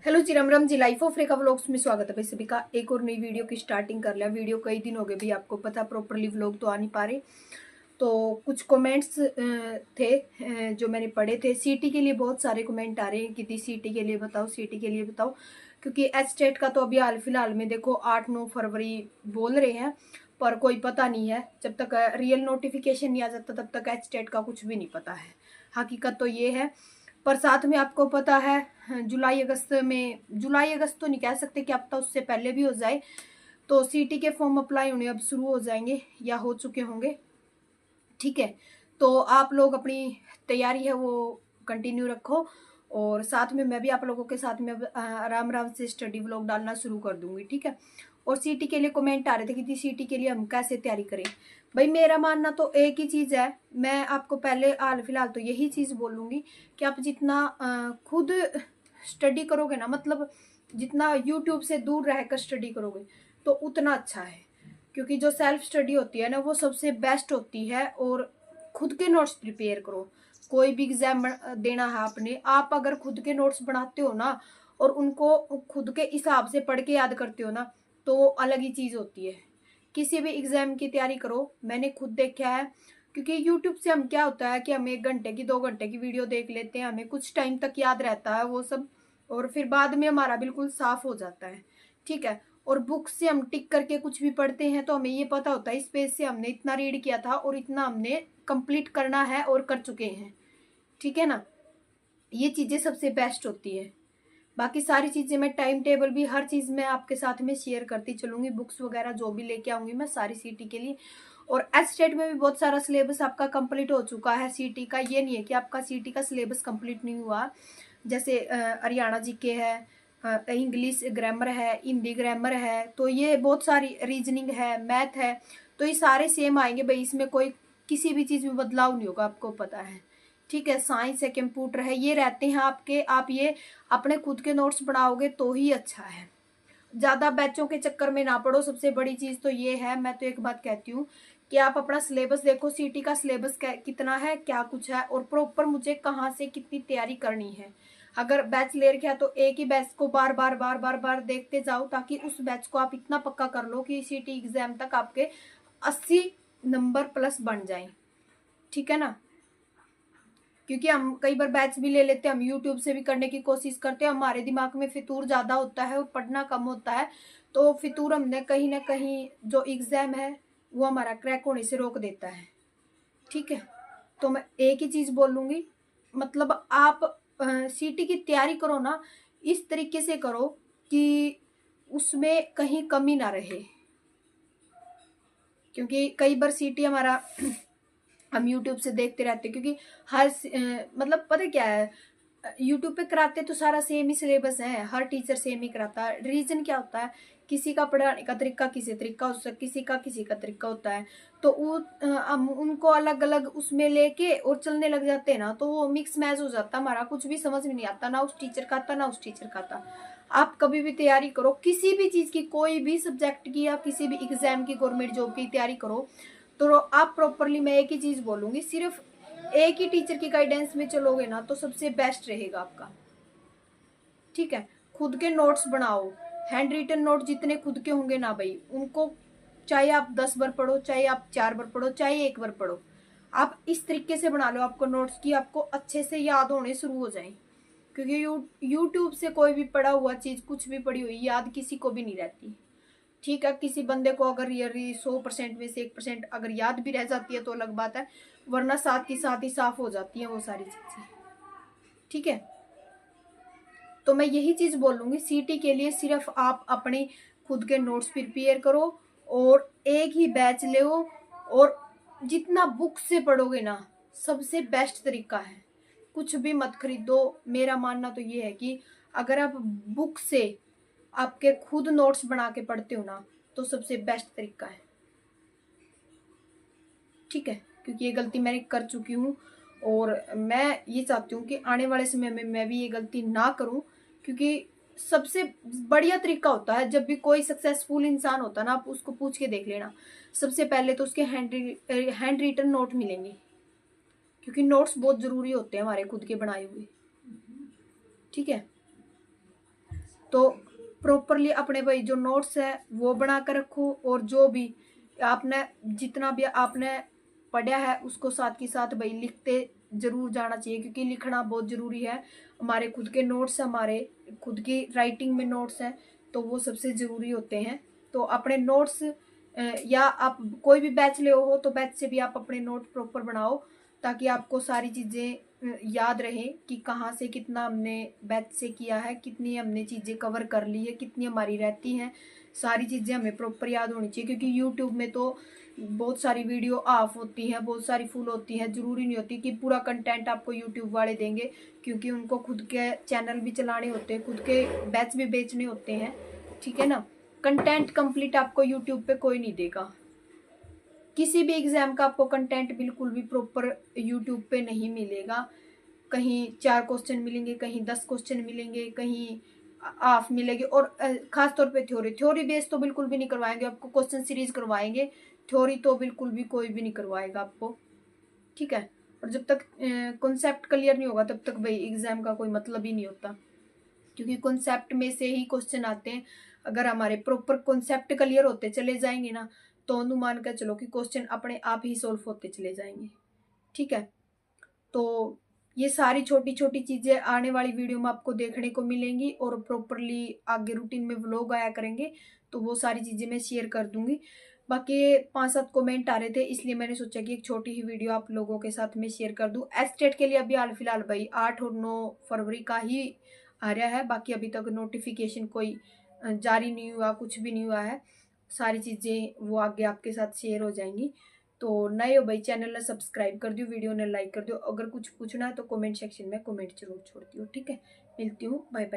Hello जी, Ram Ram ji. Life of Rekha vlogs में स्वागत है भाई सभी का। एक और नई वीडियो की स्टार्टिंग कर लिया। वीडियो कई दिन हो गए भी, आपको पता प्रॉपरली व्लॉग तो आ नहीं पा रहे। तो कुछ कमेंट्स थे जो मैंने पढ़े थे। सीटी के लिए बहुत सारे कमेंट आ रहे हैं कि सीटी के लिए बताओ, सीटी के लिए बताओ। क्योंकि एच टेट का तो अभी हाल फिलहाल में देखो 8-9 फरवरी बोल रहे हैं, पर कोई पता नहीं है। जब तक रियल नोटिफिकेशन नहीं आ जाता तब तक एच टेट का कुछ भी नहीं पता है। हकीकत तो ये है। पर साथ में आपको पता है जुलाई अगस्त में, जुलाई अगस्त तो नहीं कह सकते कि अब तो उससे पहले भी हो जाए, तो सीटी के फॉर्म अप्लाई होने अब शुरू हो जाएंगे या हो चुके होंगे। ठीक है, तो आप लोग अपनी तैयारी है वो कंटिन्यू रखो। और साथ में मैं भी आप लोगों के साथ में अब आराम आराम से स्टडी व्लॉग डालना शुरू कर दूंगी। ठीक है। और सीटी के लिए कमेंट आ रहे थे कि सीटी के लिए हम कैसे तैयारी करें। भाई मेरा मानना तो एक ही चीज़ है। मैं आपको पहले हाल फिलहाल तो यही चीज़ बोलूँगी कि आप जितना खुद स्टडी करोगे ना, मतलब जितना यूट्यूब से दूर रहकर स्टडी करोगे तो उतना अच्छा है। क्योंकि जो सेल्फ स्टडी होती है ना वो सबसे बेस्ट होती है। और खुद के नोट्स प्रिपेयर करो। कोई भी एग्जाम देना है आपने, आप अगर खुद के नोट्स बनाते हो ना और उनको खुद के हिसाब से पढ़ के याद करते हो ना, तो वो अलग ही चीज़ होती है। किसी भी एग्जाम की तैयारी करो, मैंने खुद देखा है। क्योंकि यूट्यूब से हम क्या होता है कि हम 1 घंटे की 2 घंटे की वीडियो देख लेते हैं, हमें कुछ टाइम तक याद रहता है वो सब, और फिर बाद में हमारा बिल्कुल साफ हो जाता है। ठीक है। और बुक से हम टिक करके कुछ भी पढ़ते हैं तो हमें ये पता होता है इस पेज से हमने इतना रीड किया था और इतना हमने कंप्लीट करना है और कर चुके हैं। ठीक है ना। ये चीजें सबसे बेस्ट होती है। बाकी सारी चीजें मैं टाइम टेबल भी हर चीज में आपके साथ में शेयर करती चलूंगी। बुक्स वगैरह जो भी लेके आऊंगी मैं सारी सीटी के लिए। और एच स्टेट में भी बहुत सारा सिलेबस आपका कंप्लीट हो चुका है सीटी का। ये नहीं है कि आपका सीटी का सिलेबस कंप्लीट नहीं हुआ। जैसे हरियाणा जीके है, इंग्लिश ग्रामर है, हिंदी ग्रामर है, तो ये बहुत सारी रीजनिंग है, मैथ है, तो ये सारे सेम आएंगे भाई। इसमें कोई किसी भी चीज में बदलाव नहीं होगा, आपको पता है। ठीक है। साइंस है, कंप्यूटर है, ये रहते हैं आपके। आप ये अपने खुद के नोट्स बनाओगे तो ही अच्छा है। ज्यादा बैचों के चक्कर में ना पड़ो। सबसे बड़ी चीज तो ये है, मैं तो एक बात कहती हूँ कि आप अपना सिलेबस देखो, सीटी का सिलेबस कितना है, क्या कुछ है, और प्रॉपर मुझे कहाँ से कितनी तैयारी करनी है। अगर बैच ले रखा है तो एक ही बैच को बार बार बार बार बार देखते जाओ, ताकि उस बैच को आप इतना पक्का कर लो कि सीटी एग्जाम तक आपके 80 नंबर प्लस बन जाए। ठीक है ना। क्योंकि हम कई बार बैच भी ले लेते हैं, हम यूट्यूब से भी करने की कोशिश करते हैं, हमारे दिमाग में फितूर ज्यादा होता है और पढ़ना कम होता है, तो फितूर हमने कहीं ना कहीं जो एग्जाम है वो हमारा क्रैक होने से रोक देता है। ठीक है। तो मैं एक ही चीज बोलूंगी, मतलब आप सीटी की तैयारी करो ना, इस तरीके से करो कि उसमें कहीं कमी ना रहे। क्योंकि कई बार सीटी हमारा हम यूट्यूब से देखते रहते हैं। क्योंकि मतलब पता क्या है, यूट्यूब पे कराते तो सारा सेम ही सिलेबस है, हर टीचर सेम ही कराता है। रीजन क्या होता है, किसी का पढ़ाने का तरीका किसी तरीका होता है, किसी का तरीका होता है। तो वो हम उनको अलग अलग उसमें लेके और चलने लग जाते हैं ना, तो वो मिक्स मैच हो जाता है, हमारा कुछ भी समझ में नहीं आता, ना उस टीचर का आता ना उस टीचर का आता। आप कभी भी तैयारी करो किसी भी चीज की, कोई भी सब्जेक्ट की या किसी भी एग्जाम की, गवर्नमेंट जॉब की तैयारी करो, तो आप प्रॉपरली, मैं एक ही चीज बोलूंगी, सिर्फ एक ही टीचर की गाइडेंस में चलोगे ना तो सबसे बेस्ट रहेगा आपका। ठीक है। खुद के नोट्स बनाओ। हैंड रिटन नोट जितने खुद के होंगे ना भाई, उनको चाहे आप 10 बार पढ़ो, चाहे आप 4 बार पढ़ो, चाहे 1 बार पढ़ो, आप इस तरीके से बना लो आपको नोट्स की आपको अच्छे से याद होने शुरू हो जाए। क्योंकि यूट्यूब से कोई भी पढ़ा हुआ चीज, कुछ भी पढ़ी हुई याद किसी को भी नहीं रहती। ठीक है। किसी बंदे को अगर ये 100% में से 1% अगर याद भी रह जाती है तो अलग बात है, वरना साथ ही साफ हो जाती है वो सारी चीजें। ठीक है। तो मैं यही चीज बोलूंगी, सीटी के लिए सिर्फ आप अपने खुद के नोट्स प्रिपेयर करो और एक ही बैच लो। और जितना बुक से पढ़ोगे ना, सबसे बेस्ट तरीका है। कुछ भी मत खरीदो। मेरा मानना तो ये है कि अगर आप बुक से आपके खुद नोट्स बना के पढ़ते हो ना, तो सबसे बेस्ट तरीका है। ठीक है। क्योंकि ये गलती मैंने कर चुकी हूँ और मैं ये चाहती हूँ कि आने वाले समय में मैं भी ये गलती ना करूँ। क्योंकि सबसे बढ़िया तरीका होता है, जब भी कोई सक्सेसफुल इंसान होता है ना, आप उसको पूछ के देख लेना, सबसे पहले तो उसके हैंड रिटन नोट मिलेंगे। क्योंकि नोट्स बहुत जरूरी होते हैं हमारे खुद के बनाए हुए। ठीक है। तो प्रॉपरली अपने भाई जो नोट्स है वो बना कर रखो, और जो भी आपने जितना भी आपने पढ़ा है उसको साथ के साथ भाई लिखते जरूर जाना चाहिए, क्योंकि लिखना बहुत जरूरी है। हमारे खुद के नोट्स, हमारे खुद की राइटिंग में नोट्स हैं, तो वो सबसे जरूरी होते हैं। तो अपने नोट्स या आप कोई भी बैच ले हो तो बैच से भी आप अपने नोट प्रॉपर बनाओ, ताकि आपको सारी चीज़ें याद रहे कि कहाँ से कितना हमने बैच से किया है, कितनी हमने चीज़ें कवर कर ली है, कितनी हमारी रहती हैं। सारी चीज़ें हमें प्रॉपर याद होनी चाहिए, क्योंकि यूट्यूब में तो बहुत सारी वीडियो ऑफ होती हैं, बहुत सारी फुल होती हैं। ज़रूरी नहीं होती कि पूरा कंटेंट आपको यूट्यूब वाले देंगे, क्योंकि उनको खुद के चैनल भी चलाने होते हैं, खुद के बैच भी बेचने होते हैं, ठीक है ना। कंटेंट कंप्लीट आपको यूट्यूब पे कोई नहीं देगा। किसी भी एग्जाम का आपको कंटेंट बिल्कुल भी प्रॉपर यूट्यूब पे नहीं मिलेगा। कहीं 4 क्वेश्चन मिलेंगे, कहीं 10 क्वेश्चन मिलेंगे, कहीं हाफ मिलेंगे। और खास तौर पे थ्योरी बेस तो बिल्कुल भी नहीं करवाएंगे आपको, क्वेश्चन सीरीज करवाएंगे। थ्योरी तो बिल्कुल भी कोई भी नहीं करवाएगा आपको, ठीक है। और जब तक कॉन्सेप्ट क्लियर नहीं होगा तब तक भाई एग्जाम का कोई मतलब ही नहीं होता, क्योंकि कॉन्सेप्ट में से ही क्वेश्चन आते हैं। अगर हमारे प्रॉपर कॉन्सेप्ट क्लियर होते चले जाएंगे ना, तो अनुमान कर चलो कि क्वेश्चन अपने आप ही सोल्व होते चले जाएंगे, ठीक है। तो ये सारी छोटी छोटी चीजें आने वाली वीडियो में आपको देखने को मिलेंगी, और प्रॉपरली आगे रूटीन में व्लॉग आया करेंगे, तो वो सारी चीजें मैं शेयर कर दूंगी। बाकी 5-7 कमेंट आ रहे थे, इसलिए मैंने सोचा कि एक छोटी ही वीडियो आप लोगों के साथ में शेयर कर दूं। एस्टेट के लिए अभी हाल फिलहाल भाई 8 और 9 फरवरी का ही आ रहा है, बाकी अभी तक नोटिफिकेशन कोई जारी नहीं हुआ, कुछ भी नहीं हुआ है। सारी चीज़ें वो आगे आपके साथ शेयर हो जाएंगी। तो नए हो भाई, चैनल ने सब्सक्राइब कर दियो, वीडियो ने लाइक कर दियो। अगर कुछ पूछना है तो कमेंट सेक्शन में कमेंट जरूर छोड़ दियो, ठीक है। मिलती हूँ, बाय बाय।